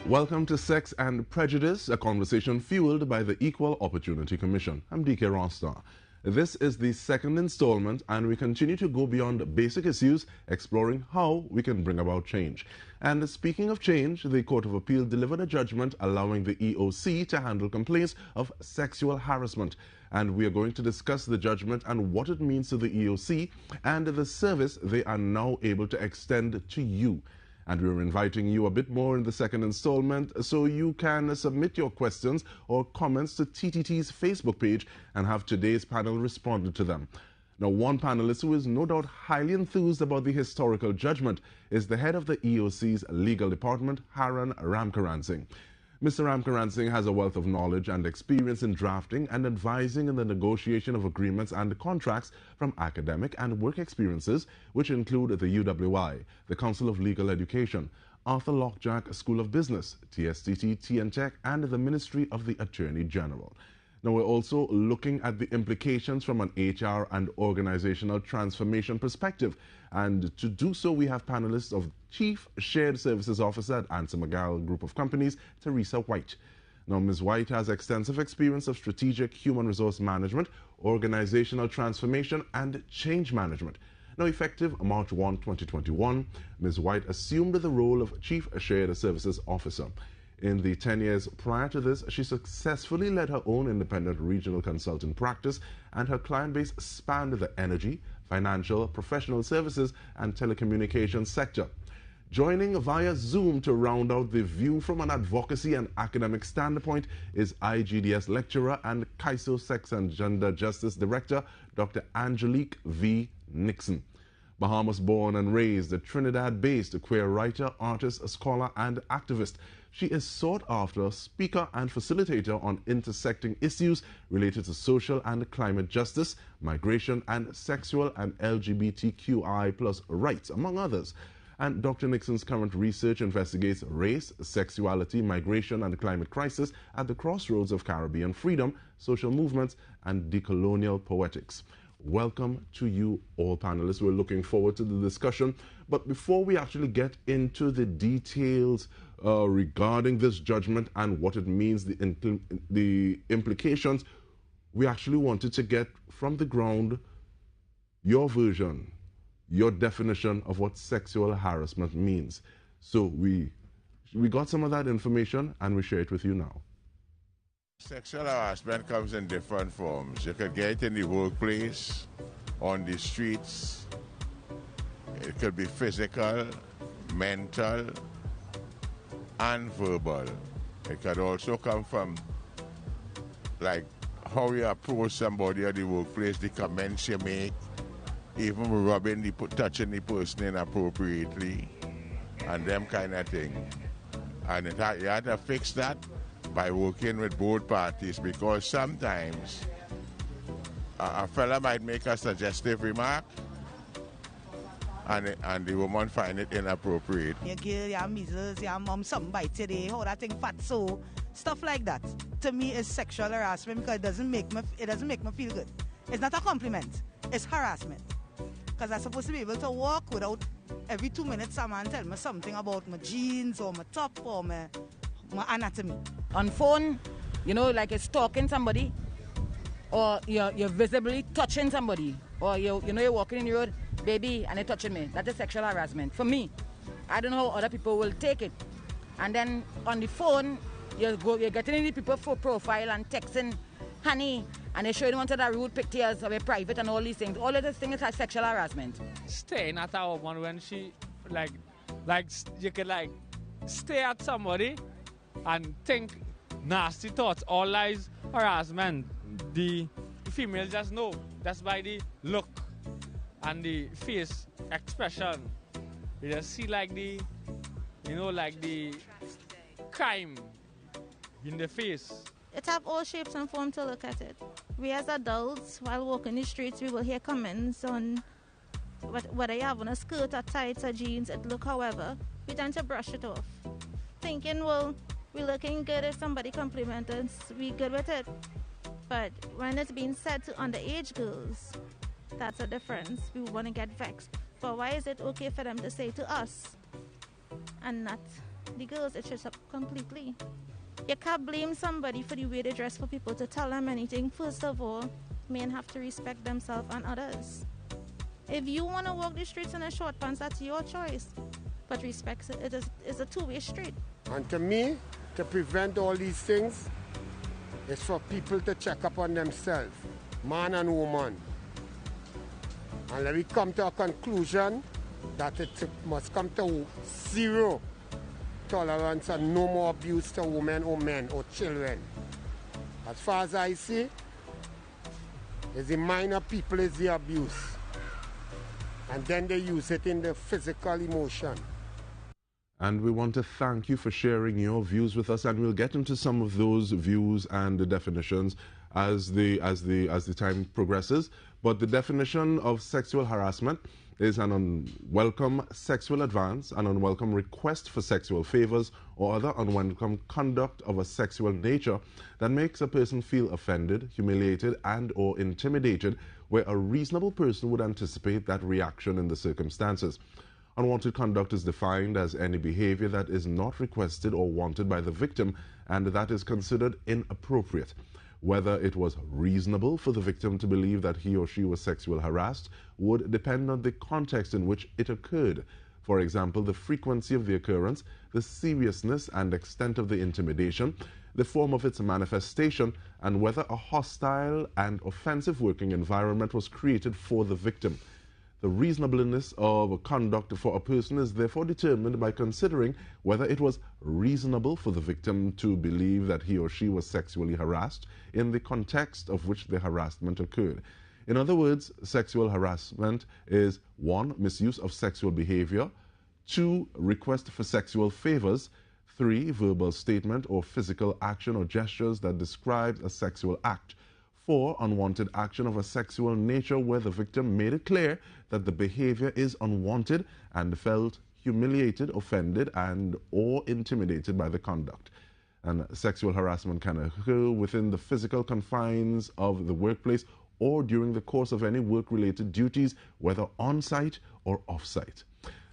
Welcome to Sex and Prejudice, a conversation fueled by the Equal Opportunity Commission. I'm DK Rostar. This is the second installment, and we continue to go beyond basic issues, exploring how we can bring about change. And speaking of change, the Court of Appeal delivered a judgment allowing the EOC to handle complaints of sexual harassment. And we are going to discuss the judgment and what it means to the EOC and the service they are now able to extend to you. And we're inviting you a bit more in the second installment, so you can submit your questions or comments to TTT's Facebook page and have today's panel respond to them. Now, one panelist who is no doubt highly enthused about the historical judgment is the head of the EOC's legal department, Haran Ramkaran. Mr. Ramkaran has a wealth of knowledge and experience in drafting and advising in the negotiation of agreements and contracts from academic and work experiences, which include the UWI, the Council of Legal Education, Arthur Lockjack School of Business, TSTT, TNTech, and the Ministry of the Attorney General. Now, we're also looking at the implications from an HR and organizational transformation perspective. And to do so, we have panelists of Chief Shared Services Officer at Answer McGall Group of Companies, Teresa White. Now, Ms. White has extensive experience of strategic human resource management, organizational transformation, and change management. Now, effective March 1, 2021, Ms. White assumed the role of Chief Shared Services Officer. In the 10 years prior to this, she successfully led her own independent regional consulting practice, and her client base spanned the energy, financial, professional services, and telecommunications sector. Joining via Zoom to round out the view from an advocacy and academic standpoint is IGDS lecturer and CAISO Sex and Gender Justice Director, Dr. Angelique V. Nixon. Bahamas born and raised, a Trinidad-based queer writer, artist, scholar, and activist. She is sought after speaker and facilitator on intersecting issues related to social and climate justice, migration, and sexual and LGBTQI+ rights, among others. And Dr. Nixon's current research investigates race, sexuality, migration, and climate crisis at the crossroads of Caribbean freedom, social movements, and decolonial poetics. Welcome to you all panelists. We're looking forward to the discussion. But before we actually get into the details regarding this judgment and what it means, the implications, we actually wanted to get from the ground your version, your definition of what sexual harassment means. So we got some of that information and we share it with you now. Sexual harassment comes in different forms. You can get it in the workplace, on the streets. It could be physical, mental, and verbal. It could also come from like how you approach somebody at the workplace, the comments you make, even rubbing touching the person inappropriately, and them kind of thing. And you have to fix that by working with both parties, because sometimes a fella might make a suggestive remark and the woman find it inappropriate. Your girl, your measles, your mom, something bite today, how that thing fat so, stuff like that. To me, is sexual harassment because it doesn't make me feel good. It's not a compliment, it's harassment. Because I'm supposed to be able to walk without every 2 minutes someone tell me something about my jeans or my top or my anatomy. On phone, you know, like you're stalking somebody, or you're visibly touching somebody, or you're walking in the road, baby, and they're touching me. That is sexual harassment. For me, I don't know how other people will take it. And then on the phone, you're getting in the people's profile and texting, honey, and they're showing one of the rude pictures of a private and all these things. All of these things are sexual harassment. Staring at a woman when she, like you could stare at somebody and think nasty thoughts, all lies harassment. The female just know. That's by the look and the face expression. You just see like the crime in the face. It have all shapes and forms to look at it. We as adults, while walking the streets, we will hear comments on whether you have on a skirt or tights or jeans, it look however. We tend to brush it off, thinking, well, we're looking good if somebody compliments us, we good with it. But when it's being said to underage girls, that's a difference. We want to get vexed. But why is it okay for them to say to us and not the girls, it shuts up completely. You can't blame somebody for the way they dress for people to tell them anything. First of all, men have to respect themselves and others. If you want to walk the streets in a short pants, that's your choice. But respect is a two-way street. And to me, to prevent all these things, it's for people to check up on themselves, man and woman. And let me come to a conclusion that it must come to zero tolerance and no more abuse to women or men or children. As far as I see, it's the minor people is the abuse. And then they use it in the physical emotion. And we want to thank you for sharing your views with us, and we'll get into some of those views and the definitions as the time progresses. But the definition of sexual harassment is an unwelcome sexual advance, an unwelcome request for sexual favors, or other unwelcome conduct of a sexual nature that makes a person feel offended, humiliated, and or intimidated, where a reasonable person would anticipate that reaction in the circumstances. Unwanted conduct is defined as any behavior that is not requested or wanted by the victim and that is considered inappropriate. Whether it was reasonable for the victim to believe that he or she was sexually harassed would depend on the context in which it occurred. For example, the frequency of the occurrence, the seriousness and extent of the intimidation, the form of its manifestation, and whether a hostile and offensive working environment was created for the victim. The reasonableness of conduct for a person is therefore determined by considering whether it was reasonable for the victim to believe that he or she was sexually harassed in the context of which the harassment occurred. In other words, sexual harassment is 1. Misuse of sexual behavior, 2. Request for sexual favors, 3. Verbal statement or physical action or gestures that describes a sexual act, 4. Unwanted action of a sexual nature where the victim made it clear that the behavior is unwanted and felt humiliated, offended, and or intimidated by the conduct. And sexual harassment can occur within the physical confines of the workplace or during the course of any work-related duties, whether on-site or off-site.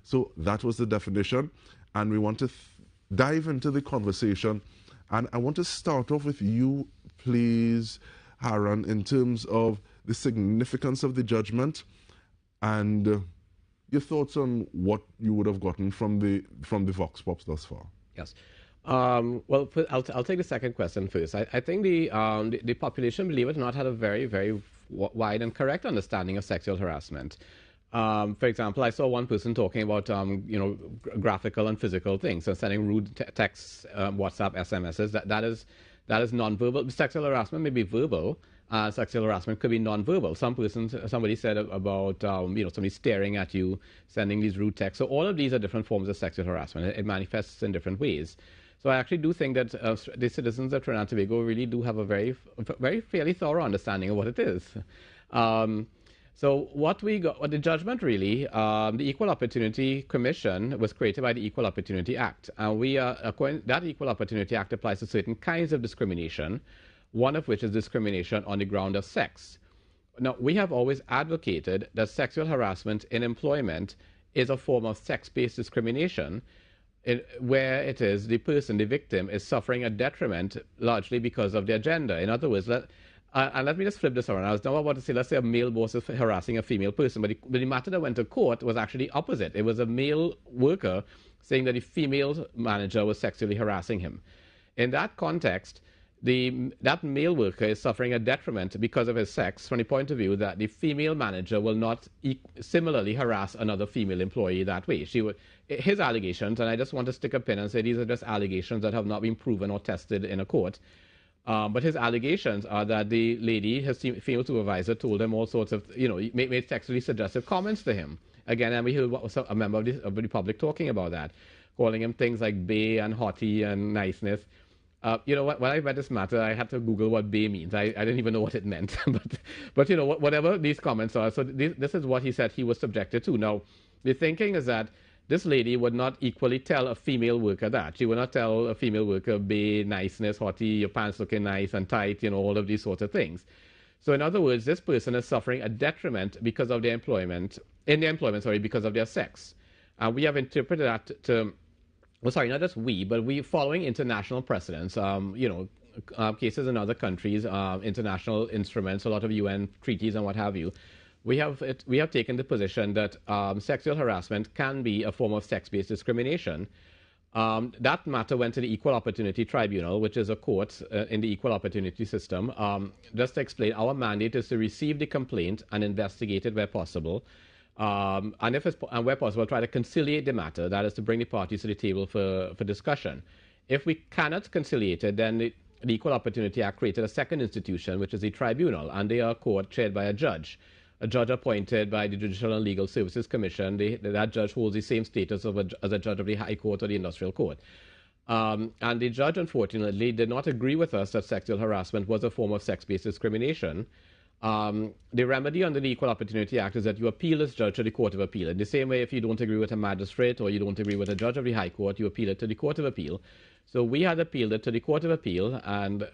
So that was the definition, and we want to dive into the conversation. And I want to start off with you, please, Haran, in terms of the significance of the judgment and your thoughts on what you would have gotten from the Vox Pops thus far. Yes. Well, I'll take the second question first. I think the population, believe it or not, had a very, very wide and correct understanding of sexual harassment. For example, I saw one person talking about, graphical and physical things, and sending rude texts, WhatsApp, SMSs. That is nonverbal. Sexual harassment may be verbal. Sexual harassment could be nonverbal. Somebody said about, somebody staring at you, sending these rude texts. So all of these are different forms of sexual harassment. It manifests in different ways. So I actually do think that the citizens of Trinidad and Tobago really do have a very, very fairly thorough understanding of what it is. So what we got, the judgment really, the Equal Opportunity Commission was created by the Equal Opportunity Act. And that Equal Opportunity Act applies to certain kinds of discrimination, one of which is discrimination on the ground of sex. Now, we have always advocated that sexual harassment in employment is a form of sex-based discrimination, where it is the person, the victim, is suffering a detriment largely because of their gender. In other words, and let me just flip this around. I was now about to say, let's say a male boss is harassing a female person, but the matter that went to court was actually opposite. It was a male worker saying that the female manager was sexually harassing him. In that context, that male worker is suffering a detriment because of his sex from the point of view that the female manager will not similarly harass another female employee that way. His allegations, and I just want to stick a pin and say these are just allegations that have not been proven or tested in a court. But his allegations are that the lady, his female supervisor, told him all sorts of, made sexually suggestive comments to him. Again, and we heard a member of the public talking about that, calling him things like bae and hottie and niceness. When I read this matter, I had to Google what bae means. I didn't even know what it meant. but whatever these comments are, so this is what he said he was subjected to. Now, the thinking is that this lady would not equally tell a female worker that. She would not tell a female worker, bae, niceness, hottie, your pants looking nice and tight, all of these sorts of things. So in other words, this person is suffering a detriment because of because of their sex. And we have interpreted that to well, sorry, not just we, but we following international precedents, cases in other countries, international instruments, a lot of UN treaties and what have you. We have taken the position that sexual harassment can be a form of sex-based discrimination. That matter went to the Equal Opportunity Tribunal, which is a court in the equal opportunity system. Just to explain, our mandate is to receive the complaint and investigate it where possible. And where possible, try to conciliate the matter. That is to bring the parties to the table for discussion. If we cannot conciliate it, then the Equal Opportunity Act created a second institution, which is the tribunal, and they are a court chaired by a judge appointed by the Judicial and Legal Services Commission. That judge holds the same status as a judge of the High Court or the Industrial Court. And the judge, unfortunately, did not agree with us that sexual harassment was a form of sex-based discrimination. The remedy under the Equal Opportunity Act is that you appeal this judge to the Court of Appeal. In the same way, if you don't agree with a magistrate or you don't agree with a judge of the High Court, you appeal it to the Court of Appeal. So we had appealed it to the Court of Appeal, and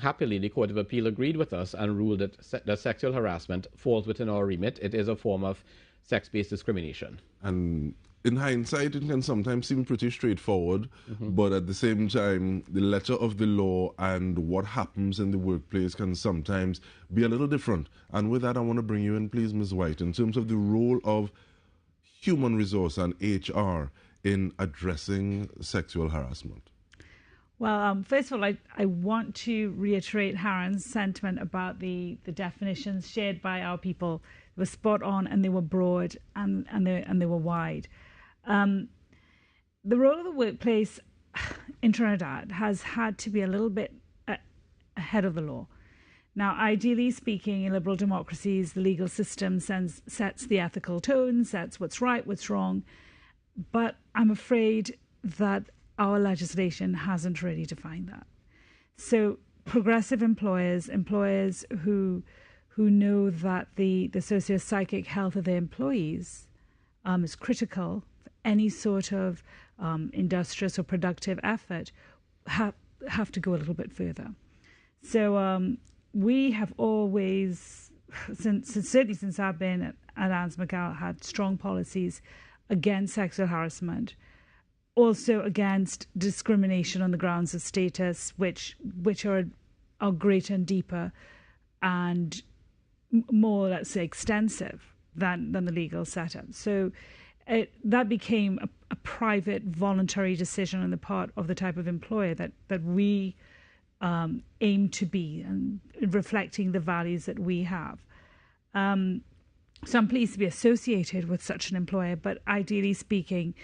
happily the Court of Appeal agreed with us and ruled that sexual harassment falls within our remit. It is a form of sex-based discrimination. And in hindsight, it can sometimes seem pretty straightforward, but at the same time, the letter of the law and what happens in the workplace can sometimes be a little different. And with that, I want to bring you in, please, Ms. White, in terms of the role of human resource and HR in addressing sexual harassment. Well, first of all, I want to reiterate Haron's sentiment about the definitions shared by our people. They were spot on, and they were broad, and they were wide. The role of the workplace in Trinidad has had to be a little bit ahead of the law. Now, ideally speaking, in liberal democracies, the legal system sets the ethical tone, sets what's right, what's wrong. But I'm afraid that our legislation hasn't really defined that. So progressive employers who know that the socio-psychic health of their employees is critical for any sort of industrious or productive effort, have to go a little bit further. So we have always, certainly since I've been at Ans McGow, had strong policies against sexual harassment, also against discrimination on the grounds of status, which are greater and deeper and more, let's say, extensive than the legal setup. So that became a private, voluntary decision on the part of the type of employer that we aim to be, and reflecting the values that we have. So I'm pleased to be associated with such an employer, but ideally speaking,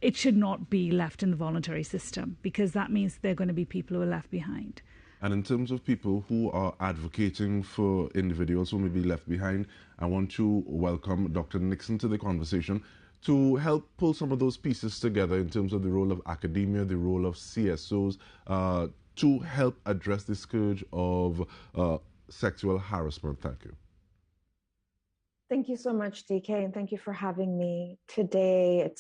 it should not be left in the voluntary system, because that means there are going to be people who are left behind. And in terms of people who are advocating for individuals who may be left behind, I want to welcome Dr. Nixon to the conversation to help pull some of those pieces together in terms of the role of academia, the role of CSOs, to help address the scourge of sexual harassment. Thank you. Thank you so much, DK, and thank you for having me today.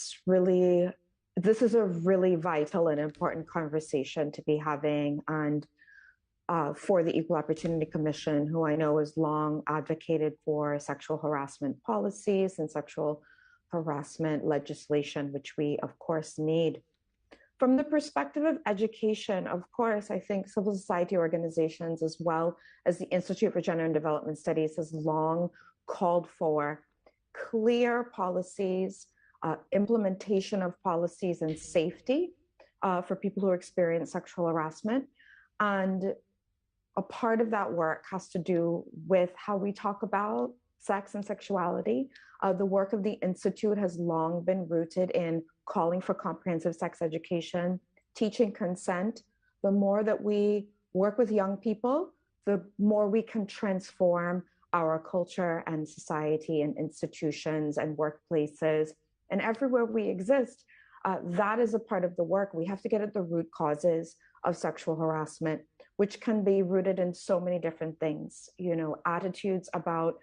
This is a really vital and important conversation to be having, and for the Equal Opportunity Commission, who I know has long advocated for sexual harassment policies and sexual harassment legislation, which we, of course, need. From the perspective of education, of course, I think civil society organizations, as well as the Institute for Gender and Development Studies, has long called for clear policies, implementation of policies, and safety for people who experience sexual harassment. And a part of that work has to do with how we talk about sex and sexuality. The work of the Institute has long been rooted in calling for comprehensive sex education, teaching consent. The more that we work with young people, the more we can transform our culture and society and institutions and workplaces and everywhere we exist. That is a part of the work. We have to get at the root causes of sexual harassment, which can be rooted in so many different things. Attitudes about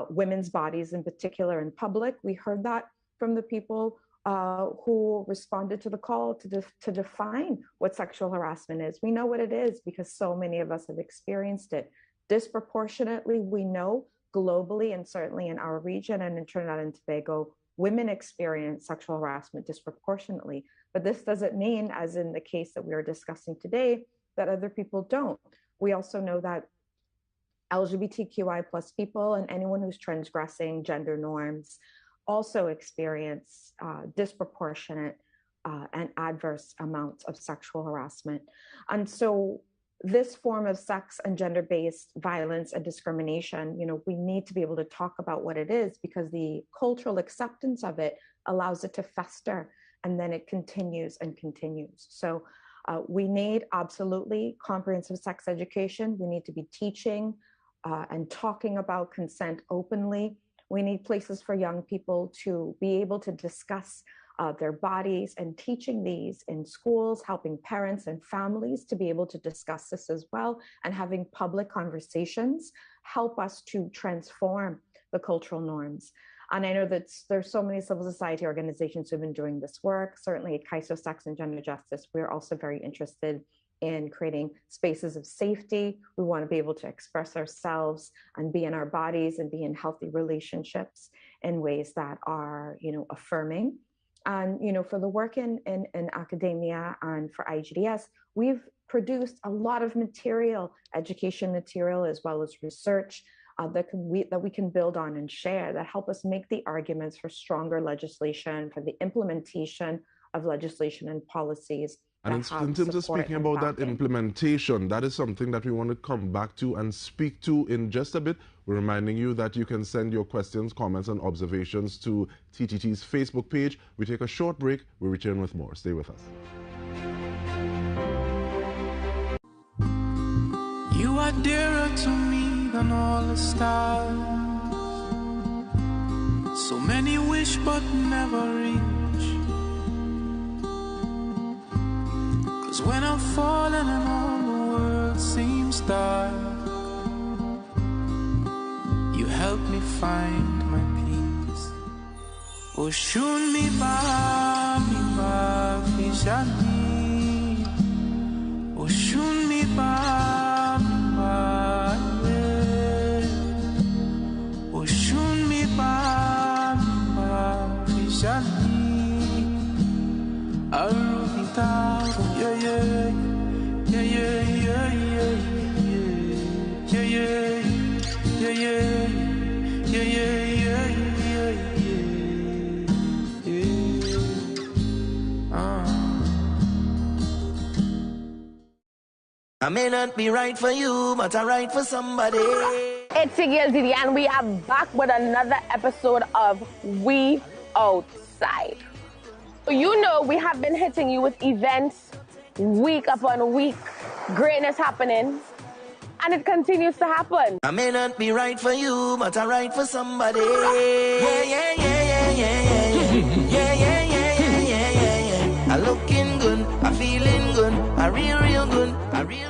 women's bodies in particular in public. We heard that from the people who responded to the call to define what sexual harassment is. We know what it is because so many of us have experienced it. Disproportionately, we know globally and certainly in our region and in Trinidad and Tobago, women experience sexual harassment disproportionately. But this doesn't mean, as in the case that we are discussing today, that other people don't. We also know that LGBTQI plus people and anyone who's transgressing gender norms also experience disproportionate and adverse amounts of sexual harassment. And so this form of sex and gender-based violence and discrimination, we need to be able to talk about what it is, because the cultural acceptance of it allows it to fester, and then it continues and continues. So we need absolutely comprehensive sex education. We need to be teaching and talking about consent openly. We need places for young people to be able to discuss their bodies, and teaching these in schools, helping parents and families to be able to discuss this as well, and having public conversations help us to transform the cultural norms. And I know that there's so many civil society organizations who've been doing this work. Certainly at KAISO Sex and Gender Justice, we're also very interested in creating spaces of safety. We want to be able to express ourselves and be in our bodies and be in healthy relationships in ways that are, affirming. And, for the work in academia and for IGDS, we've produced a lot of material, education material, as well as research that we can build on and share, that help us make the arguments for stronger legislation, for the implementation of legislation and policies. And in terms of speaking about that implementation, that is something that we want to come back to and speak to in just a bit. We're reminding you that you can send your questions, comments, and observations to TTT's Facebook page. We take a short break. We return with more. Stay with us. You are dearer to me than all the stars. So many wish but never reach. When I'm falling and all the world seems dark, you help me find my peace. Oh, shun mi ba fishani. Oh, shun mi ba yeah. Oh, shun mi ba fishani. Arubita. Yeah, yeah, yeah, yeah, yeah, yeah, yeah, yeah, yeah, yeah, I may not be right for you, but I'm right for somebody. It's your girl Didi, and we are back with another episode of We Outside. We have been hitting you with events week upon week, greatness happening, and it continues to happen. I may not be right for you, but I'm right for somebody. Yeah, yeah, yeah, yeah, yeah, yeah, yeah, yeah, yeah, yeah, yeah, yeah, yeah. I'm looking good, I'm feeling good, I'm real good, I'm real.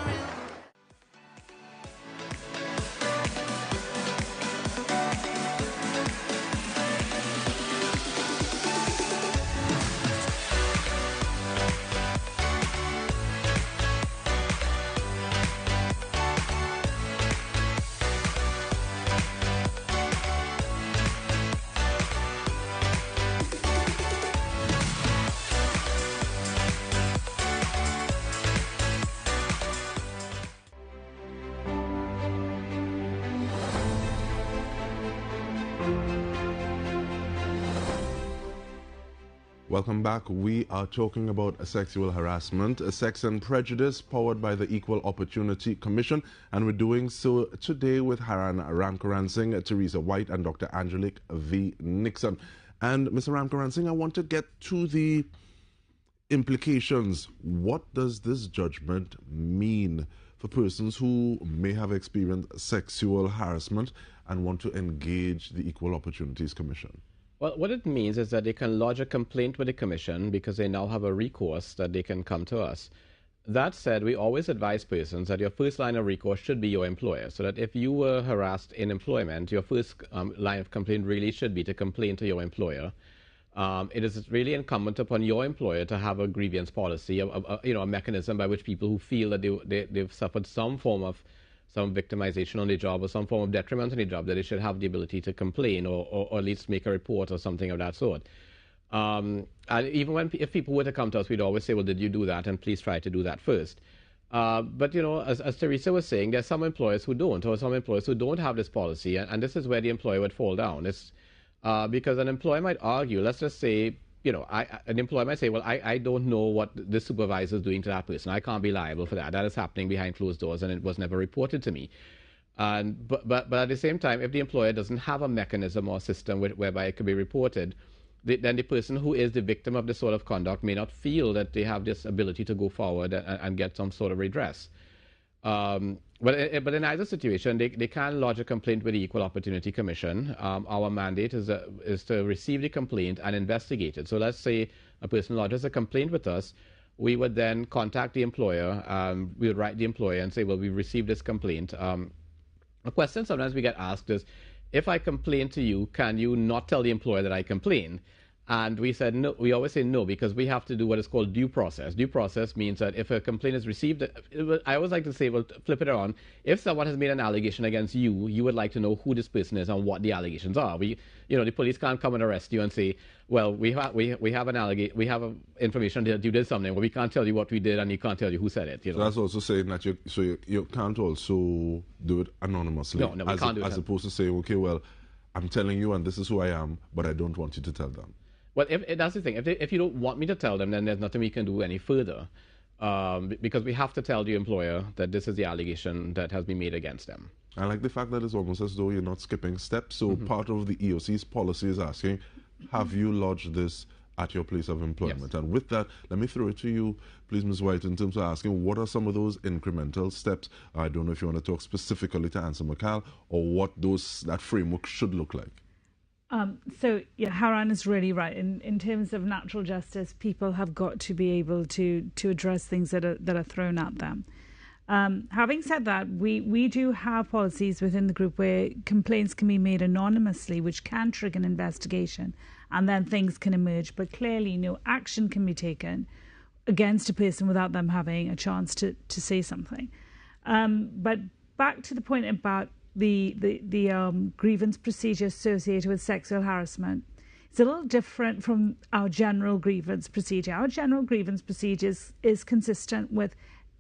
Welcome back. We are talking about sexual harassment, Sex and Prejudice, powered by the Equal Opportunity Commission, and we're doing so today with Haran Ramkaransing, Teresa White, and Dr. Angelique V. Nixon. And Mr. Ramkaransing, I want to get to the implications. What does this judgment mean for persons who may have experienced sexual harassment and want to engage the Equal Opportunities Commission? Well, what it means is that they can lodge a complaint with the Commission because they now have a recourse that they can come to us. That said, we always advise persons that your first line of recourse should be your employer, so that if you were harassed in employment, your first line of complaint really should be to complain to your employer. It is really incumbent upon your employer to have a grievance policy, a mechanism by which people who feel that they've suffered some form of some victimization on the job or some form of detriment on the job, that they should have the ability to complain or at least make a report or something of that sort. And even if people were to come to us, we'd always say, well, did you do that? And please try to do that first. But, you know, as Teresa was saying, there's some employers who don't, or some employers who don't have this policy, and this is where the employer would fall down. It's because an employer might argue, let's just say, you know, an employer might say, well, I don't know what the supervisor is doing to that person. I can't be liable for that. That is happening behind closed doors, and it was never reported to me. But at the same time, if the employer doesn't have a mechanism or system whereby it could be reported, then the person who is the victim of this sort of conduct may not feel that they have this ability to go forward and get some sort of redress. But in either situation, they can lodge a complaint with the Equal Opportunity Commission. Our mandate is to receive the complaint and investigate it. So let's say a person lodges a complaint with us, we would then contact the employer. We would write the employer and say, well, we've received this complaint. A question sometimes we get asked is, if I complain to you, can you not tell the employer that I complain? And we said no. We always say no, because we have to do what is called due process. Due process means that if a complaint is received, I always like to say, well, flip it around. If someone has made an allegation against you, you would like to know who this person is and what the allegations are. The police can't come and arrest you and say, well, we have an allegation, we have information that you did something, but we can't tell you what we did, and you can't tell you who said it. You know? So that's also saying that you can't also do it anonymously. No, we can't do it. As opposed to saying, okay, well, I'm telling you, and this is who I am, but I don't want you to tell them. Well, that's the thing. If you don't want me to tell them, then there's nothing we can do any further, because we have to tell the employer that this is the allegation that has been made against them. I like the fact that it's almost as though you're not skipping steps. So part of the EOC's policy is asking, have you lodged this at your place of employment? Yes. And with that, let me throw it to you, please, Ms. White, in terms of asking, what are some of those incremental steps? I don't know if you want to talk specifically to Ansel McCall or what that framework should look like. So, yeah, Haran is really right. In terms of natural justice, people have got to be able to address things that are thrown at them. Having said that, we do have policies within the group where complaints can be made anonymously, which can trigger an investigation, and then things can emerge. But clearly, no action can be taken against a person without them having a chance to say something. But back to the point about the grievance procedure associated with sexual harassment. It's a little different from our general grievance procedure. Our general grievance procedure is consistent with,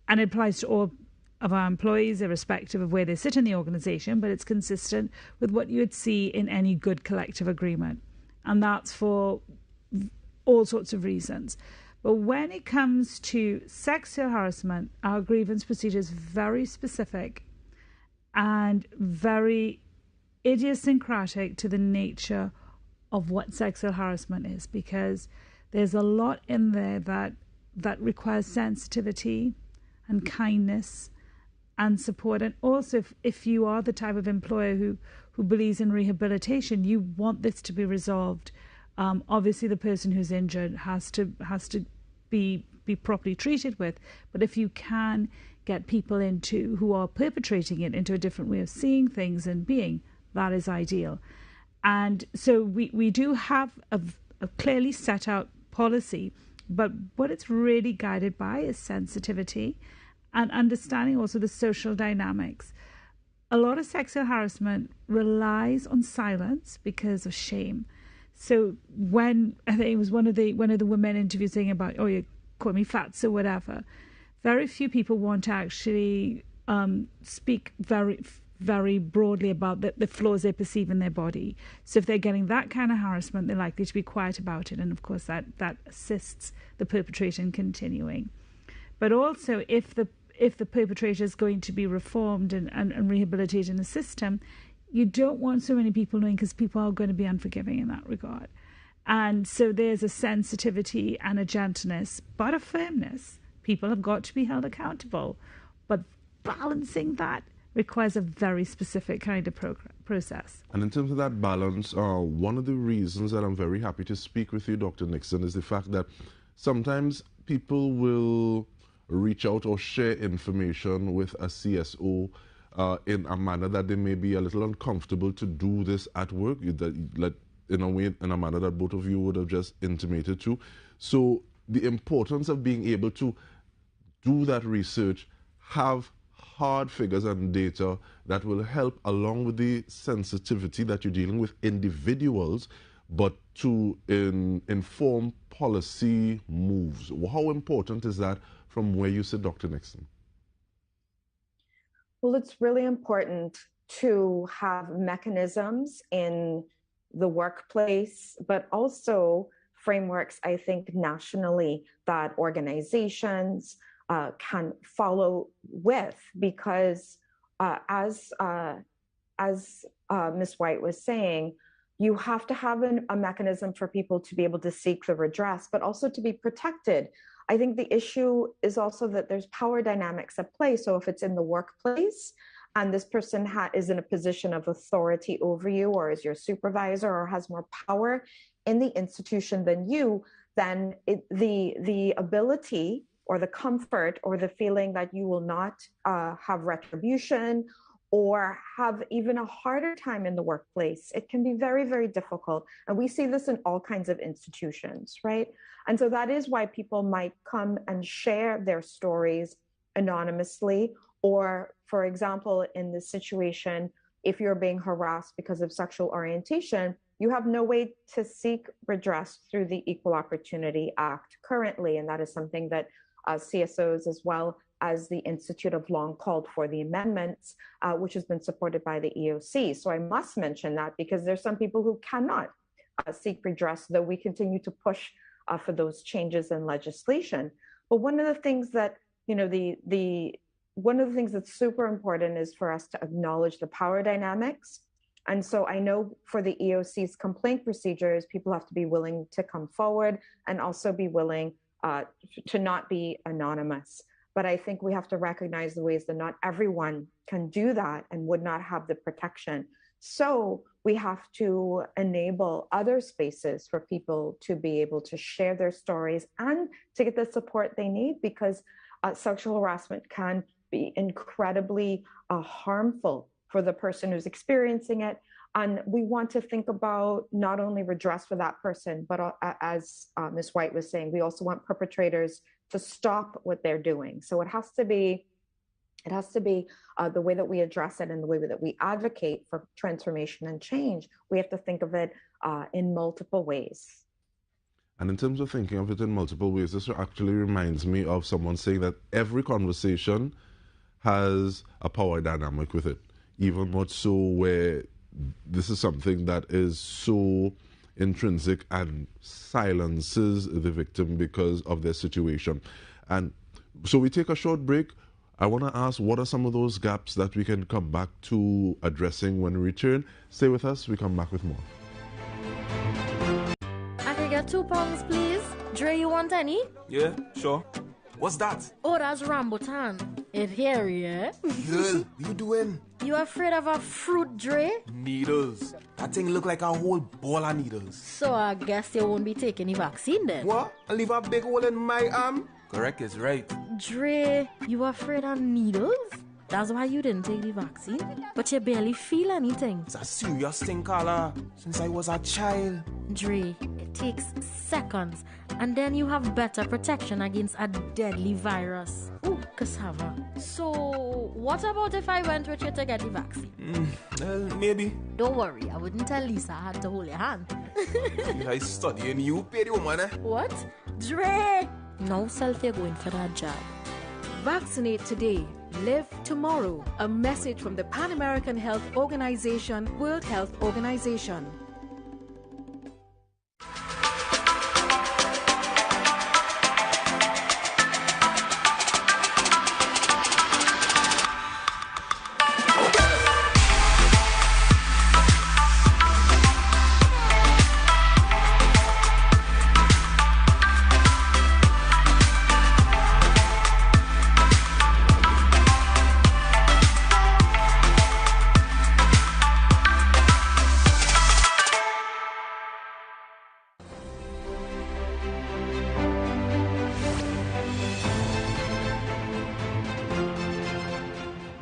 and it applies to all of our employees, irrespective of where they sit in the organisation, but it's consistent with what you would see in any good collective agreement. And that's for all sorts of reasons. But when it comes to sexual harassment, our grievance procedure is very specific and very idiosyncratic to the nature of what sexual harassment is, because there's a lot in there that requires sensitivity and kindness and support. And also, if you are the type of employer who believes in rehabilitation, you want this to be resolved. Obviously, the person who's injured has to be properly treated with. But if you can get people who are perpetrating it into a different way of seeing things and being, that is ideal. And so we do have a clearly set out policy, but what it's really guided by is sensitivity and understanding also the social dynamics. A lot of sexual harassment relies on silence because of shame. So when I think it was one of the women interviewed saying about, oh, you call me fat or whatever, very few people want to actually speak very, very broadly about the flaws they perceive in their body. So if they're getting that kind of harassment, they're likely to be quiet about it. And of course, that assists the perpetrator in continuing. But also, if the perpetrator is going to be reformed and rehabilitated in the system, you don't want so many people knowing, because people are going to be unforgiving in that regard. And so there's a sensitivity and a gentleness, but a firmness. People have got to be held accountable. But balancing that requires a very specific kind of process. And in terms of that balance, one of the reasons that I'm very happy to speak with you, Dr. Nixon, is the fact that sometimes people will reach out or share information with a CSO in a manner that they may be a little uncomfortable to do this at work, in a manner that both of you would have just intimated to. So the importance of being able to do that research, have hard figures and data that will help, along with the sensitivity that you're dealing with individuals, but to inform policy moves? How important is that from where you sit, Dr. Nixon? Well, it's really important to have mechanisms in the workplace, but also frameworks, I think, nationally that organizations can follow with, because as Ms. White was saying, you have to have a mechanism for people to be able to seek the redress, but also to be protected. I think the issue is also that there's power dynamics at play. So if it's in the workplace and this person is in a position of authority over you, or is your supervisor, or has more power in the institution than you, then the ability or the comfort or the feeling that you will not have retribution or have even a harder time in the workplace, it can be very, very difficult. And we see this in all kinds of institutions, right? And so that is why people might come and share their stories anonymously. Or, for example, in this situation, if you're being harassed because of sexual orientation, you have no way to seek redress through the Equal Opportunity Act currently. And that is something that CSOs, as well as the Institute of Law, called for the amendments, which has been supported by the EOC. So I must mention that, because there's some people who cannot seek redress, though we continue to push for those changes in legislation. But one of the things that, one of the things that's super important is for us to acknowledge the power dynamics. And so I know for the EOC's complaint procedures, people have to be willing to come forward and also be willing to not be anonymous. But I think we have to recognize the ways that not everyone can do that and would not have the protection. So we have to enable other spaces for people to be able to share their stories and to get the support they need, because sexual harassment can be incredibly harmful for the person who's experiencing it. And we want to think about not only redress for that person, but as Ms. White was saying, we also want perpetrators to stop what they're doing. So it has to be the way that we address it and the way that we advocate for transformation and change. We have to think of it in multiple ways. And in terms of thinking of it in multiple ways, this actually reminds me of someone saying that every conversation has a power dynamic with it, even more so where this is something that is so intrinsic and silences the victim because of their situation. And so we take a short break. I want to ask, what are some of those gaps that we can come back to addressing when we return? Stay with us. We come back with more. I can get 2 pounds, please. Dre, you want any? Yeah, sure. What's that? Oh, that's rambutan. It here, yeah? Girl, what you doing? You afraid of a fruit, Dre? Needles. That thing look like a whole ball of needles. So I guess you won't be taking the vaccine then? What? I leave a big hole in my arm? Correct is right. Dre, you afraid of needles? That's why you didn't take the vaccine? But you barely feel anything. It's a serious thing, Carla. Since I was a child. Dre, it takes seconds. And then you have better protection against a deadly virus. Ooh, cassava. So, what about if I went with you to get the vaccine? Well, maybe. Don't worry, I wouldn't tell Lisa I had to hold your hand. I studying you, petty woman, eh? What? Dre! Now self you're going for that job. Vaccinate today, live tomorrow. A message from the Pan American Health Organization, World Health Organization.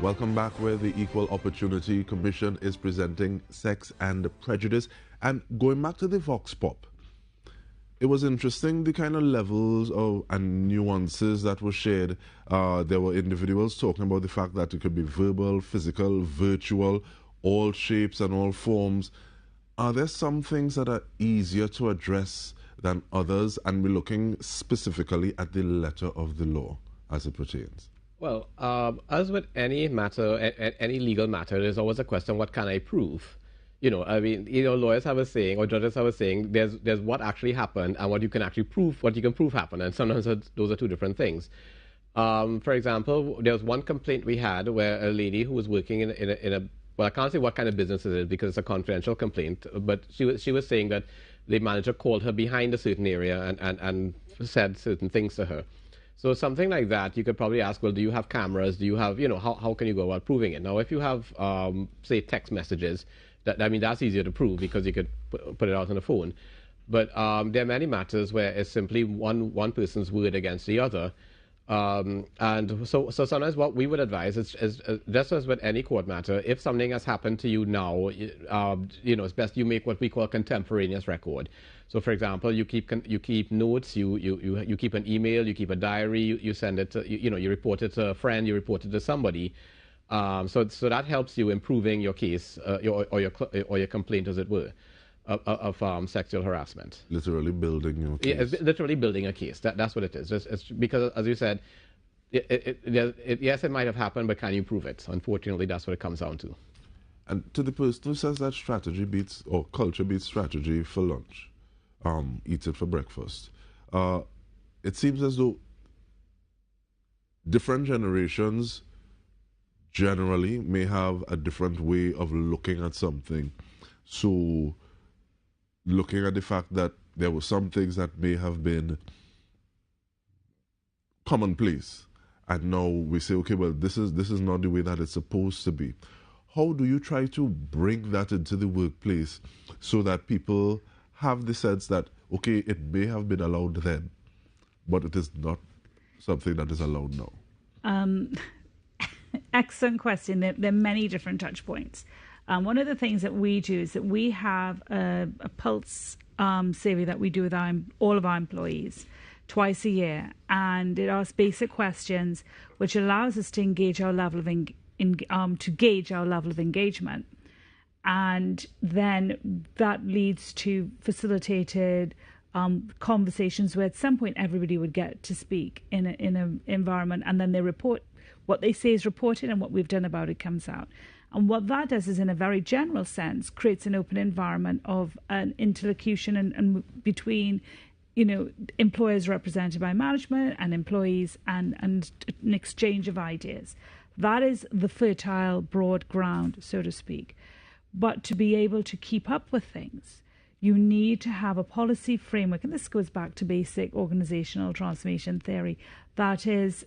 Welcome back, where the Equal Opportunity Commission is presenting Sex and Prejudice. And going back to the Vox Pop, it was interesting the kind of levels of and nuances that were shared. There were individuals talking about the fact that it could be verbal, physical, virtual, all shapes and all forms. Are there some things that are easier to address than others, and we're looking specifically at the letter of the law as it pertains? Well, as with any matter, any legal matter, there's always a question: what can I prove? Lawyers have a saying, or judges have a saying. There's what actually happened and what you can actually prove, what you can prove happened, and sometimes those are two different things. For example, there was one complaint we had where a lady who was working in a well, I can't say what kind of business it is because it's a confidential complaint, but she was saying that the manager called her behind a certain area and said certain things to her. So something like that, you could probably ask, well, do you have cameras? Do you have, how can you go about proving it? Now, if you have, say, text messages, that's easier to prove because you could put it out on the phone. But there are many matters where it's simply one person's word against the other. And so sometimes what we would advise is just as with any court matter, if something has happened to you now, it's best you make what we call a contemporaneous record. So, for example, you keep notes, you keep an email, you keep a diary, you send it to, you report it to a friend, you report it to somebody. So that helps you improving your case or your complaint, as it were, of sexual harassment. Literally building your case. Yeah, it's literally building a case. That's what it is. It's because, as you said, yes, it might have happened, but can you prove it? Unfortunately, that's what it comes down to. And to the person who says that strategy beats, or culture beats strategy for lunch, eat it for breakfast, it seems as though different generations generally may have a different way of looking at something. So, looking at the fact that there were some things that may have been commonplace, and now we say, okay, well, this is not the way that it's supposed to be. How do you try to bring that into the workplace so that people have the sense that, okay, it may have been allowed then, but it is not something that is allowed now? Excellent question. There are many different touch points. One of the things that we do is that we have a pulse survey that we do with all of our employees twice a year, and it asks basic questions, which allows us to engage our level of to gauge our level of engagement, and then that leads to facilitated conversations where at some point everybody would get to speak in an environment, and then they report. What they say is reported, and what we've done about it comes out. And what that does is, in a very general sense, creates an open environment of an interlocution and between, employers represented by management and employees, and an exchange of ideas. That is the fertile, broad ground, so to speak. But to be able to keep up with things, you need to have a policy framework, and this goes back to basic organizational transformation theory, that is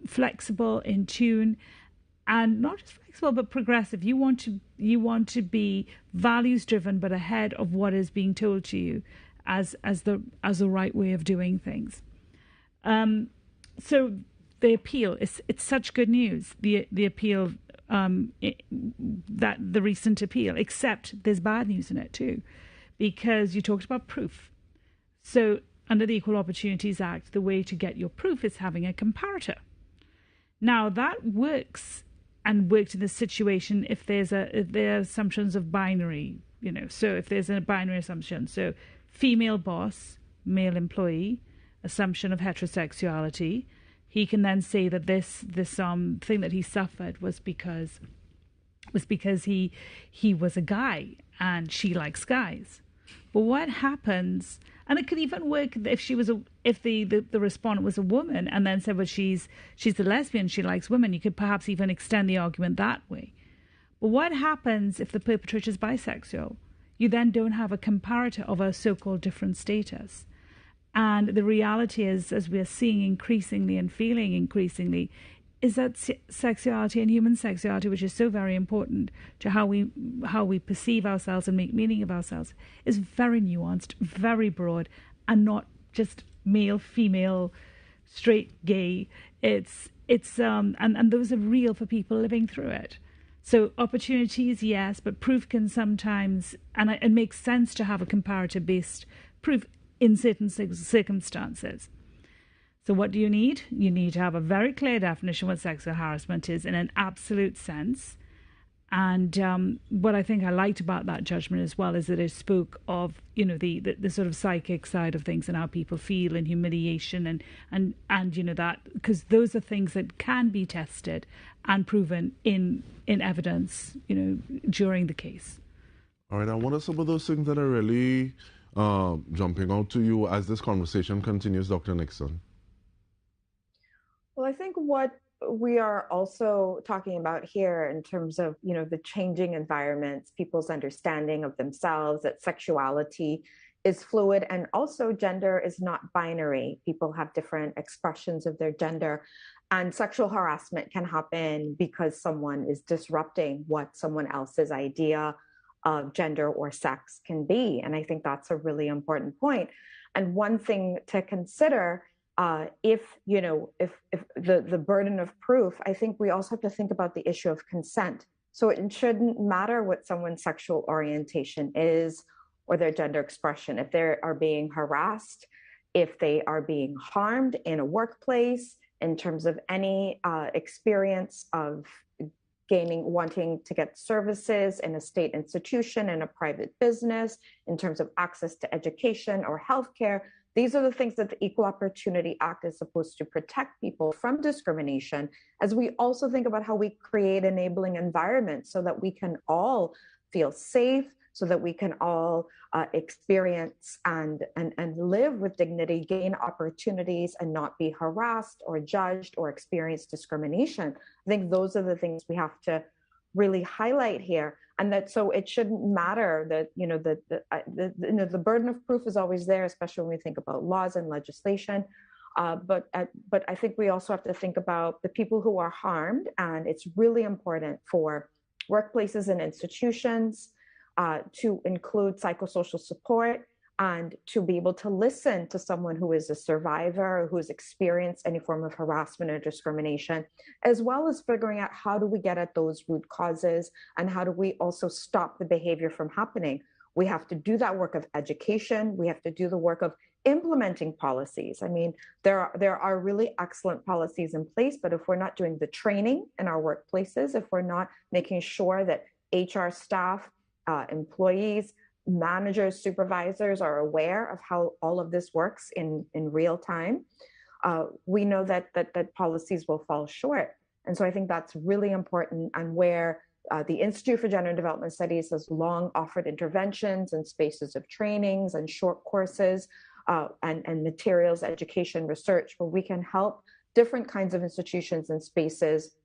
flexible, in tune, and not just flexible but progressive. You want to be values driven, but ahead of what is being told to you as the right way of doing things. So the appeal it's such good news. The appeal, that the recent appeal, except there's bad news in it too, because you talked about proof. So under the Equal Opportunities Act, the way to get your proof is having a comparator. Now, that works and worked in this situation if there are assumptions of binary, so if there's a binary assumption, so female boss, male employee, assumption of heterosexuality, he can then say that this thing that he suffered was because he was a guy and she likes guys. But what happens? And it could even work if the respondent was a woman and then said, well, she's a lesbian, she likes women. You could perhaps even extend the argument that way. But what happens if the perpetrator is bisexual? You then don't have a comparator of a so-called different status. And the reality is, as we are seeing increasingly and feeling increasingly, is that sexuality and human sexuality, which is so very important to how we perceive ourselves and make meaning of ourselves, is very nuanced, very broad, and not just male, female, straight, gay. It's and those are real for people living through it. So opportunities, yes, but proof can sometimes, and it makes sense to have a comparative-based proof in certain circumstances. So what do you need? You need to have a very clear definition what sexual harassment is in an absolute sense. And what I think I liked about that judgment as well is that it spoke of, the sort of psychic side of things and how people feel and humiliation and that, because those are things that can be tested and proven in evidence, during the case. All right, and what are some of those things that are really jumping out to you as this conversation continues, Dr. Nixon? Well, I think what we are also talking about here in terms of, the changing environments, people's understanding of themselves, that sexuality is fluid, and also gender is not binary. People have different expressions of their gender, and sexual harassment can happen because someone is disrupting what someone else's idea of gender or sex can be. And I think that's a really important point. And one thing to consider, if the burden of proof, I think we also have to think about the issue of consent. So it shouldn't matter what someone's sexual orientation is or their gender expression. If they are being harassed, if they are being harmed in a workplace, in terms of any experience of wanting to get services in a state institution, in a private business, in terms of access to education or healthcare, these are the things that the Equal Opportunity Act is supposed to protect people from discrimination, as we also think about how we create enabling environments so that we can all feel safe, so that we can all experience and live with dignity, gain opportunities, and not be harassed or judged or experience discrimination. I think those are the things we have to really highlight here. And that, so it shouldn't matter that, the burden of proof is always there, especially when we think about laws and legislation. But I think we also have to think about the people who are harmed. And it's really important for workplaces and institutions to include psychosocial support and to be able to listen to someone who is a survivor, who has experienced any form of harassment or discrimination, as well as figuring out how do we get at those root causes and how do we also stop the behavior from happening. We have to do that work of education. We have to do the work of implementing policies. I mean, there are really excellent policies in place, but if we're not doing the training in our workplaces, if we're not making sure that HR staff, employees, managers, supervisors are aware of how all of this works in real time, we know that policies will fall short. And so I think that's really important, and where the Institute for Gender and Development Studies has long offered interventions and spaces of trainings and short courses and materials, education, research, where we can help different kinds of institutions and spaces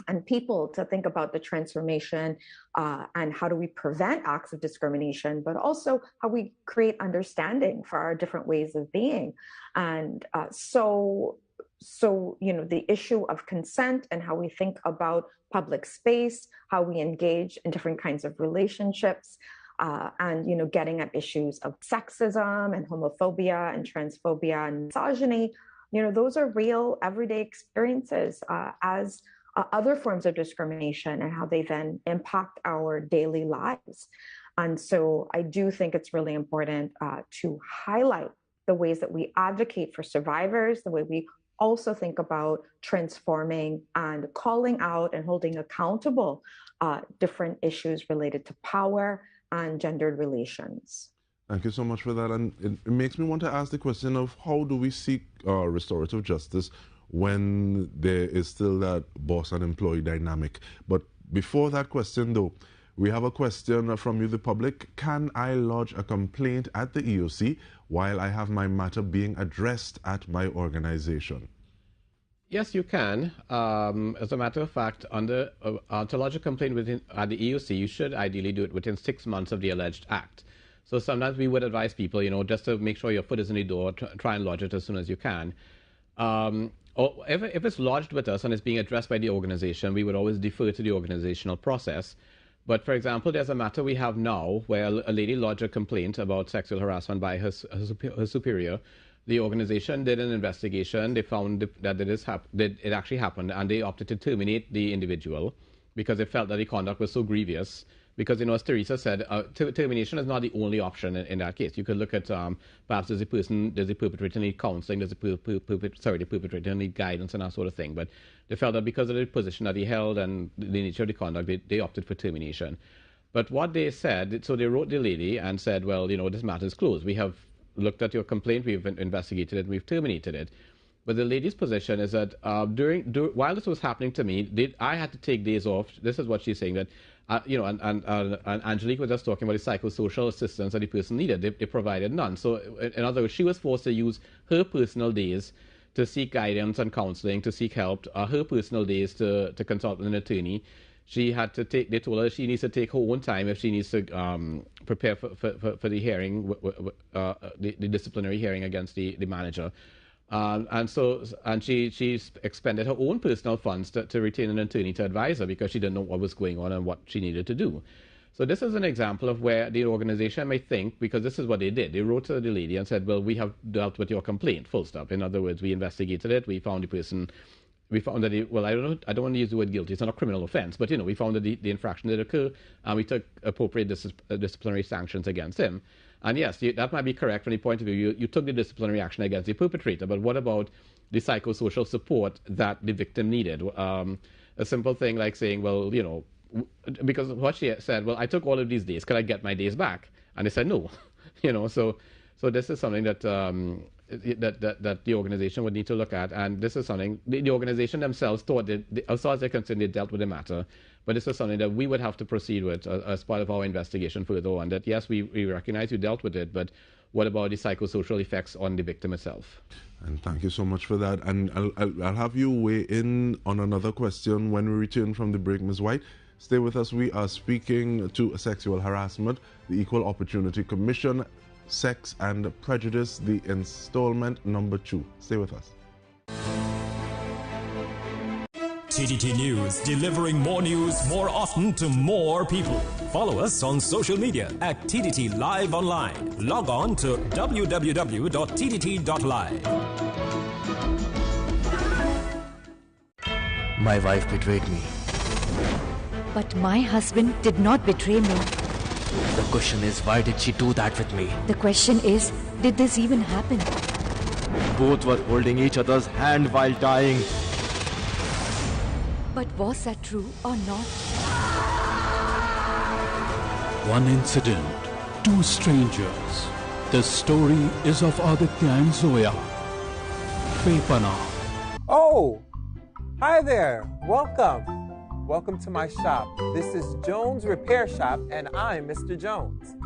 and people to think about the transformation and how do we prevent acts of discrimination, but also how we create understanding for our different ways of being. And so the issue of consent and how we think about public space, how we engage in different kinds of relationships, and getting at issues of sexism and homophobia and transphobia and misogyny, those are real everyday experiences as other forms of discrimination, and how they then impact our daily lives. And so I do think it's really important to highlight the ways that we advocate for survivors, the way we also think about transforming and calling out and holding accountable different issues related to power and gendered relations. Thank you so much for that. And it makes me want to ask the question of how do we seek restorative justice when there is still that boss and employee dynamic. But before that question, though, we have a question from you, the public. Can I lodge a complaint at the EOC while I have my matter being addressed at my organization? Yes, you can. As a matter of fact, to lodge a complaint at the EOC, you should ideally do it within 6 months of the alleged act. So sometimes we would advise people, just to make sure your foot is in the door, try and lodge it as soon as you can. Or if it's lodged with us and it's being addressed by the organization, we would always defer to the organizational process. But for example, there's a matter we have now where a lady lodged a complaint about sexual harassment by her superior. The organization did an investigation. They found that it actually happened, and they opted to terminate the individual because they felt that the conduct was so grievous, Because, as Teresa said, termination is not the only option in that case. You could look at perhaps does the perpetrator need counseling, does the perpetrator need guidance and that sort of thing. But they felt that because of the position that he held and the nature of the conduct, they opted for termination. But what they said, so they wrote the lady and said, well, this matter is closed. We have looked at your complaint, we've investigated it, we've terminated it. But the lady's position is that while this was happening to me, I had to take days off. This is what she's saying, that and Angelique was just talking about the psychosocial assistance that the person needed. They provided none. So, in other words, she was forced to use her personal days to seek guidance and counseling, to seek help, her personal days to consult with an attorney. She had to they told her she needs to take her own time if she needs to prepare for the hearing, the disciplinary hearing against the manager. And she expended her own personal funds to retain an attorney to advise her because she didn't know what was going on and what she needed to do. So this is an example of where the organization may think, because this is what they did. They wrote to the lady and said, well, we have dealt with your complaint, full stop. In other words, we investigated it. We found the person. We found that, I don't want to use the word guilty. It's not a criminal offense. But, we found that the infraction did occur, and we took appropriate disciplinary sanctions against him. And yes, that might be correct from the point of view. You took the disciplinary action against the perpetrator, but what about the psychosocial support that the victim needed? A simple thing like saying, well, because what she said, well, I took all of these days. Could I get my days back? And they said no. So this is something that that the organization would need to look at, and this is something the organization themselves thought that, as far as they're concerned, they dealt with the matter. But this is something that we would have to proceed with as part of our investigation further on. That yes, we recognize you dealt with it, but what about the psychosocial effects on the victim itself? And thank you so much for that. And I'll have you weigh in on another question when we return from the break, Ms. White. Stay with us. We are speaking to Sexual Harassment, the Equal Opportunity Commission, Sex and Prejudice, the installment number 2. Stay with us. TTT News, delivering more news more often to more people. Follow us on social media at TTT Live Online. Log on to www.ttt.live. My wife betrayed me. But my husband did not betray me. The question is, why did she do that with me? The question is, did this even happen? Both were holding each other's hand while dying. But was that true or not? One incident, two strangers. The story is of Aditya and Zoya. Fepana. Oh, hi there. Welcome. Welcome to my shop. This is Jones Repair Shop, and I'm Mr. Jones.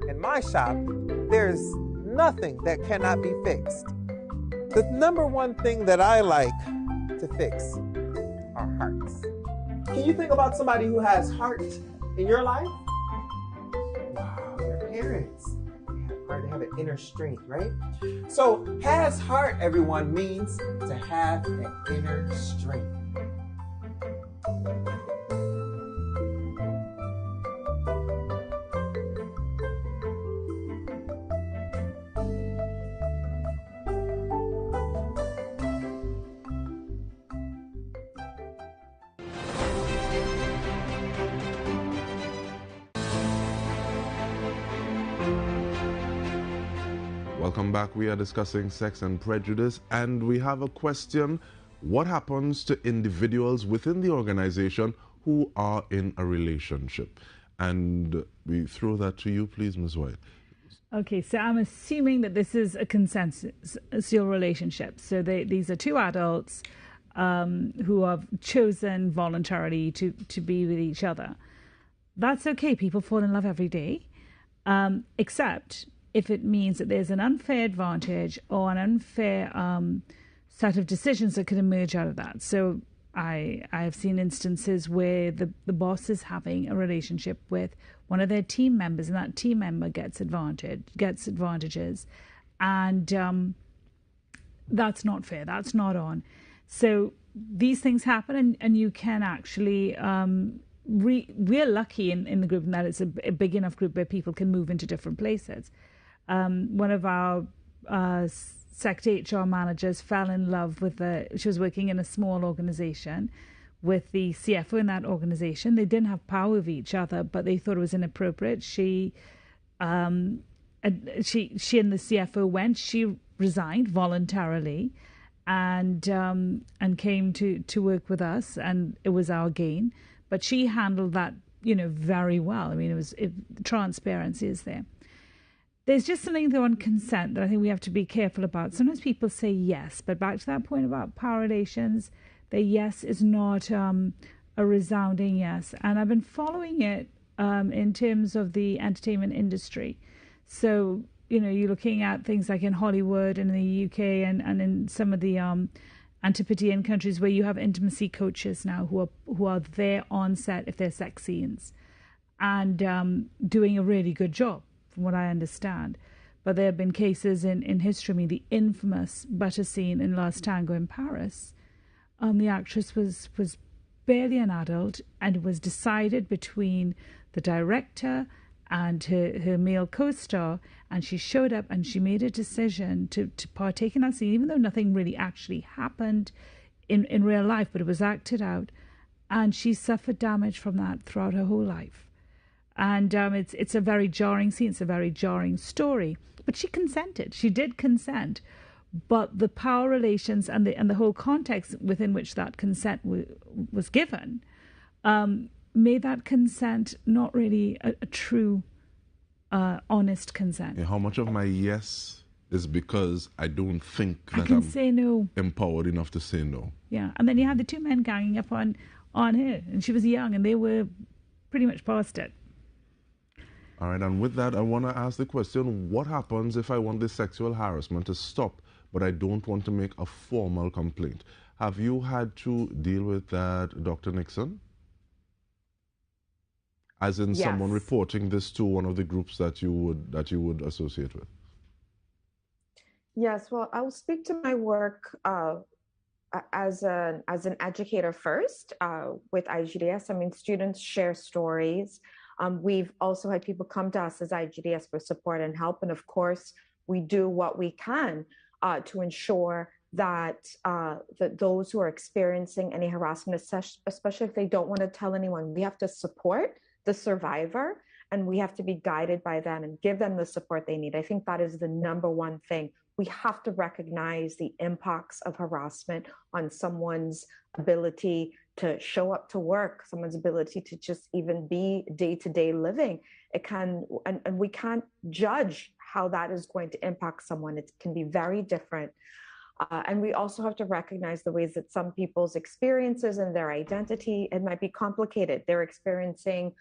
In my shop, there's nothing that cannot be fixed. The number one thing that I like to fix are hearts. Can you think about somebody who has heart in your life? Wow, your parents. They have heart, they have an inner strength, right? So, has heart, everyone, means to have an inner strength. Welcome back. We are discussing Sex and Prejudice, and we have a question. What happens to individuals within the organization who are in a relationship? And we throw that to you, please, Ms. White. Okay, so I'm assuming that this is a consensual relationship. So these are two adults who have chosen voluntarily to be with each other. That's okay. People fall in love every day, except if it means that there's an unfair advantage or an unfair set of decisions that could emerge out of that. So I have seen instances where the boss is having a relationship with one of their team members, and that team member gets advantages, and that's not fair. That's not on. So these things happen, and you can actually. We're lucky in the group in that it's a big enough group where people can move into different places. One of our SECT HR managers fell in love with she was working in a small organization with the CFO in that organization. They didn't have power with each other, but they thought it was inappropriate. She and the CFO went. She resigned voluntarily, and came to work with us, and it was our gain. But she handled that, very well. I mean, transparency is there. There's just something though on consent that I think we have to be careful about. Sometimes people say yes, but back to that point about power relations, the yes is not a resounding yes. And I've been following it in terms of the entertainment industry. So, you're looking at things like in Hollywood and in the UK and in some of the Antipodean countries where you have intimacy coaches now who are there on set if they're sex scenes and doing a really good job, from what I understand. But there have been cases in history. I mean, the infamous butter scene in Last Tango in Paris, the actress was barely an adult, and it was decided between the director and her male co-star, and she showed up and she made a decision to partake in that scene, even though nothing really actually happened in real life, but it was acted out, and she suffered damage from that throughout her whole life. And it's a very jarring scene, it's a very jarring story, but she consented. She did consent, but the power relations and the whole context within which that consent was given made that consent not really a true, honest consent. Yeah, how much of my yes is because I don't think that I can say no. Empowered enough to say no? Yeah, and then you had the two men ganging up on her, and she was young, and they were pretty much past it. All right, and with that, I want to ask the question, what happens if I want this sexual harassment to stop, but I don't want to make a formal complaint? Have you had to deal with that, Dr. Nixon? As in someone reporting this to one of the groups that you would associate with? Yes, well, I'll speak to my work as an educator first with IGDS. I mean, students share stories. We've also had people come to us as IGDS for support and help. And of course, we do what we can to ensure that those who are experiencing any harassment, especially if they don't want to tell anyone, we have to support the survivor, and we have to be guided by them and give them the support they need. I think that is the number one thing. We have to recognize the impacts of harassment on someone's ability to show up to work, someone's ability to just even be day-to-day living. It can, and we can't judge how that is going to impact someone. It can be very different. And we also have to recognize the ways that some people's experiences and their identity, it might be complicated. They're experiencing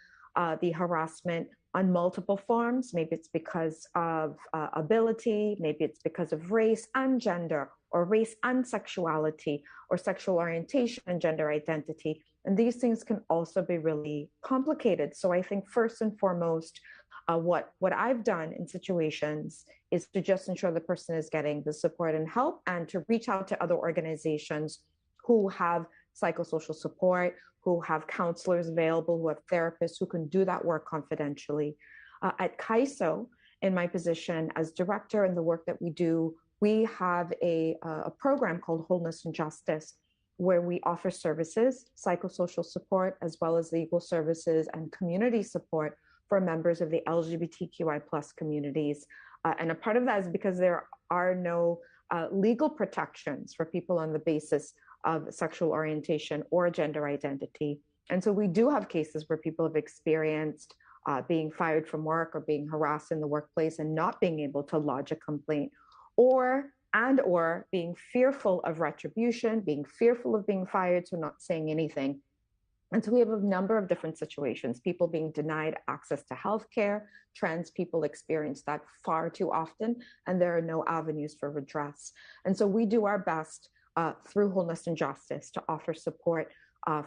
the harassment on multiple forms. Maybe it's because of ability, maybe it's because of race and gender, or race and sexuality, or sexual orientation and gender identity. And these things can also be really complicated. So I think first and foremost, what I've done in situations is to just ensure the person is getting the support and help, and to reach out to other organizations who have psychosocial support, who have counselors available, who have therapists who can do that work confidentially. At CAISO, in my position as director and the work that we do, we have a program called Wholeness and Justice, where we offer services, psychosocial support, as well as legal services and community support for members of the LGBTQI+ communities. And a part of that is because there are no legal protections for people on the basis of sexual orientation or gender identity. And so we do have cases where people have experienced being fired from work or being harassed in the workplace and not being able to lodge a complaint, or being fearful of retribution, being fearful of being fired, so not saying anything. And so we have a number of different situations, people being denied access to healthcare. Trans people experience that far too often, and there are no avenues for redress. And so we do our best through Wholeness and Justice to offer support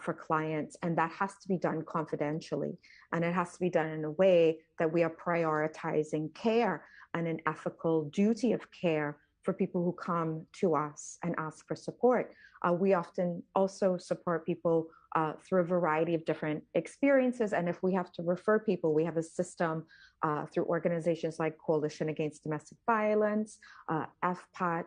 for clients, and that has to be done confidentially. And it has to be done in a way that we are prioritizing care and an ethical duty of care for people who come to us and ask for support. We often also support people through a variety of different experiences. And if we have to refer people, we have a system through organizations like Coalition Against Domestic Violence, FPAT,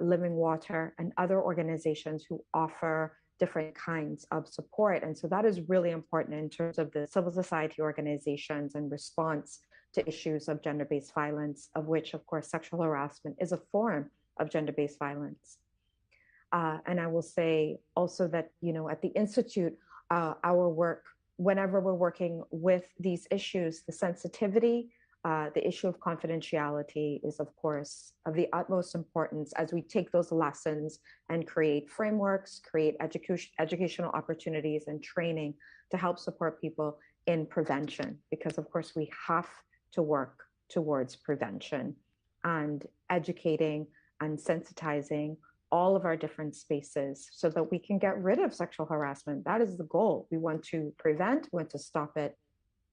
Living Water, and other organizations who offer different kinds of support. And so that is really important in terms of the civil society organizations and response to issues of gender-based violence, of which, of course, sexual harassment is a form of gender-based violence. And I will say also that, at the Institute, our work, whenever we're working with these issues, the sensitivity, the issue of confidentiality is, of course, of the utmost importance as we take those lessons and create frameworks, create educational opportunities and training to help support people in prevention. Because, of course, we have to work towards prevention and educating and sensitizing all of our different spaces so that we can get rid of sexual harassment. That is the goal. We want to prevent, we want to stop it,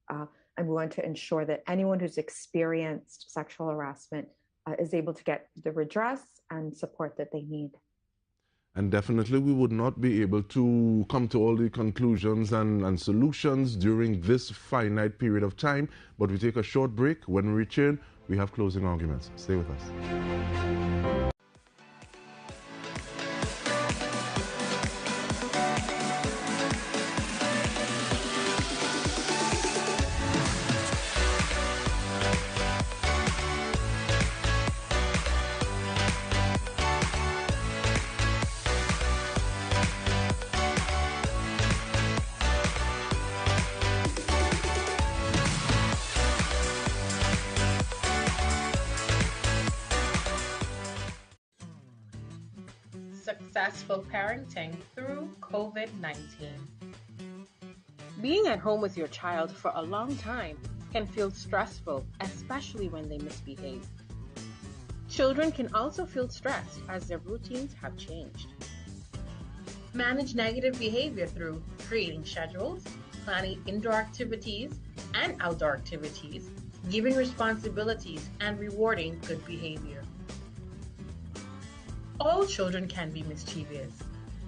and we want to ensure that anyone who's experienced sexual harassment is able to get the redress and support that they need. And definitely we would not be able to come to all the conclusions and solutions during this finite period of time, but we take a short break. When we return, we have closing arguments. Stay with us. Successful parenting through COVID-19. Being at home with your child for a long time can feel stressful, especially when they misbehave. Children can also feel stressed as their routines have changed. Manage negative behavior through creating schedules, planning indoor activities and outdoor activities, giving responsibilities, and rewarding good behavior. All children can be mischievous.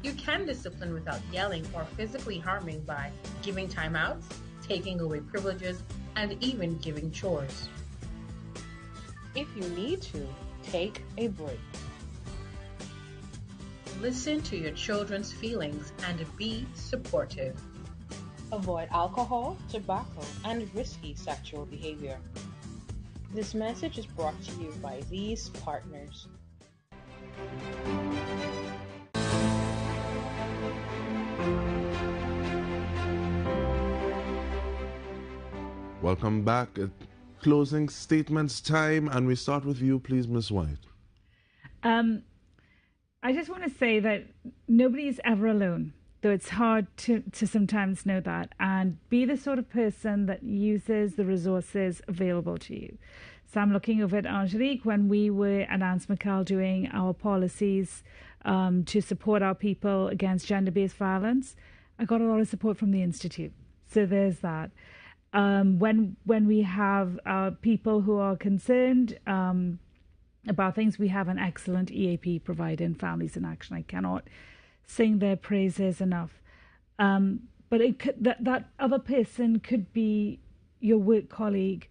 You can discipline without yelling or physically harming by giving timeouts, taking away privileges, and even giving chores. If you need to, take a break. Listen to your children's feelings and be supportive. Avoid alcohol, tobacco, and risky sexual behavior. This message is brought to you by these partners. Welcome back. Closing statements time, and we start with you, please, Ms. White. I just want to say that nobody's ever alone, though it's hard to sometimes know that, and be the sort of person that uses the resources available to you. So I'm looking over at Angelique when we were at Anse McCall doing our policies to support our people against gender-based violence. I got a lot of support from the Institute. So there's that. When we have people who are concerned about things, we have an excellent EAP provider in Families in Action. I cannot sing their praises enough. But that other person could be your work colleague.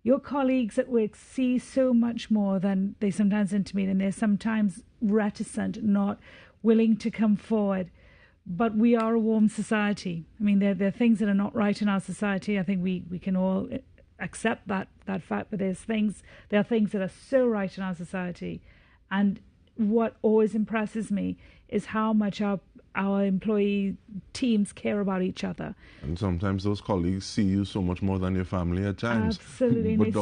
Your colleagues at work see so much more than they sometimes intimate, and they're sometimes reticent, not willing to come forward. But we are a warm society. I mean, there are things that are not right in our society. I think we can all accept that fact, but there are things that are so right in our society. And what always impresses me is how much our employee teams care about each other. And sometimes those colleagues see you so much more than your family at times. Absolutely.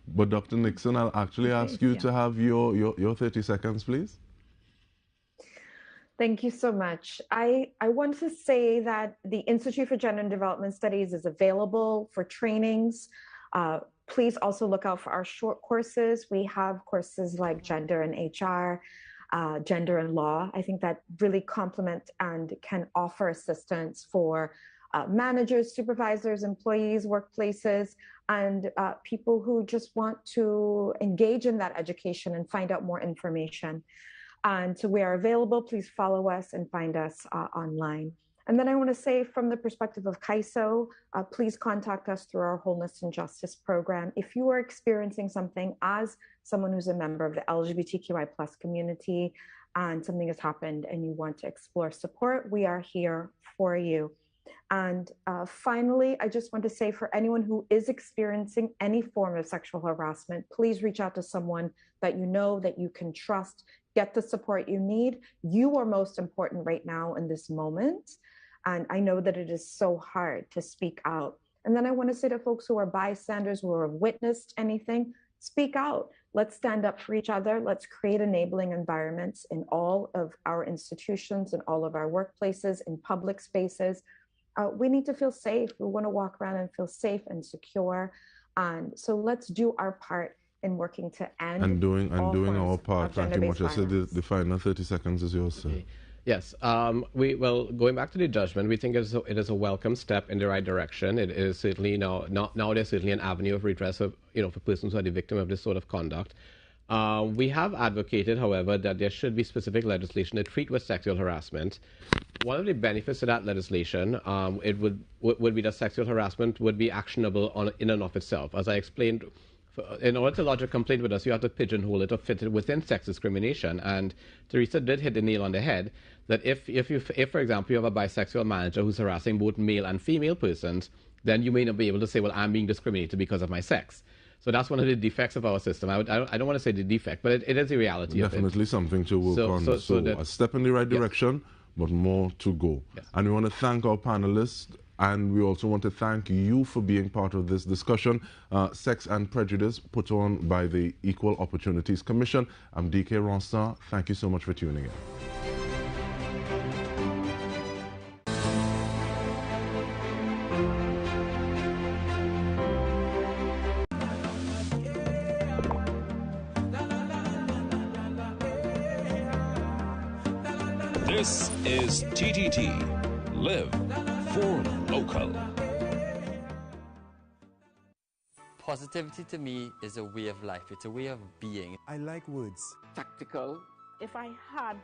But Dr. Nixon, I'll actually ask you to have your 30 seconds, please. Thank you so much. I want to say that the Institute for Gender and Development Studies is available for trainings. Please also look out for our short courses. We have courses like Gender and HR, Gender and Law. I think that really complement and can offer assistance for managers, supervisors, employees, workplaces, and people who just want to engage in that education and find out more information. And so we are available. Please follow us and find us online. And then I want to say, from the perspective of CAISO, please contact us through our Wholeness and Justice program. If you are experiencing something as someone who's a member of the LGBTQI+ community, and something has happened and you want to explore support, we are here for you. And finally, I just want to say, for anyone who is experiencing any form of sexual harassment, please reach out to someone that you know, that you can trust. Get the support you need. You are most important right now in this moment. And I know that it is so hard to speak out. And then I want to say to folks who are bystanders, who have witnessed anything, speak out. Let's stand up for each other. Let's create enabling environments in all of our institutions, in all of our workplaces, in public spaces. We need to feel safe. We want to walk around and feel safe and secure. And so let's do our part in working to end and doing our part. Thank you much. I said the final 30 seconds is yours, sir. Okay. Yes. Going back to the judgment, we think it is a welcome step in the right direction. It is certainly now there's certainly an avenue of redress for persons who are the victim of this sort of conduct. We have advocated, however, that there should be specific legislation to treat with sexual harassment. One of the benefits of that legislation, it would be that sexual harassment would be actionable in and of itself. As I explained, in order to lodge a complaint with us, you have to pigeonhole it or fit it within sex discrimination. And Teresa did hit the nail on the head that if for example, you have a bisexual manager who's harassing both male and female persons, then you may not be able to say, well, I'm being discriminated because of my sex. So that's one of the defects of our system. I don't want to say the defect, but it is a reality. Definitely something to work on. So a step in the right direction, but more to go. Yes. And we want to thank our panelists, and we also want to thank you for being part of this discussion. Sex and Prejudice, put on by the Equal Opportunities Commission. I'm DK Ronstar. Thank you so much for tuning in. This is TTT. Live for local. Positivity to me is a way of life. It's a way of being. I like words. Tactical. If I had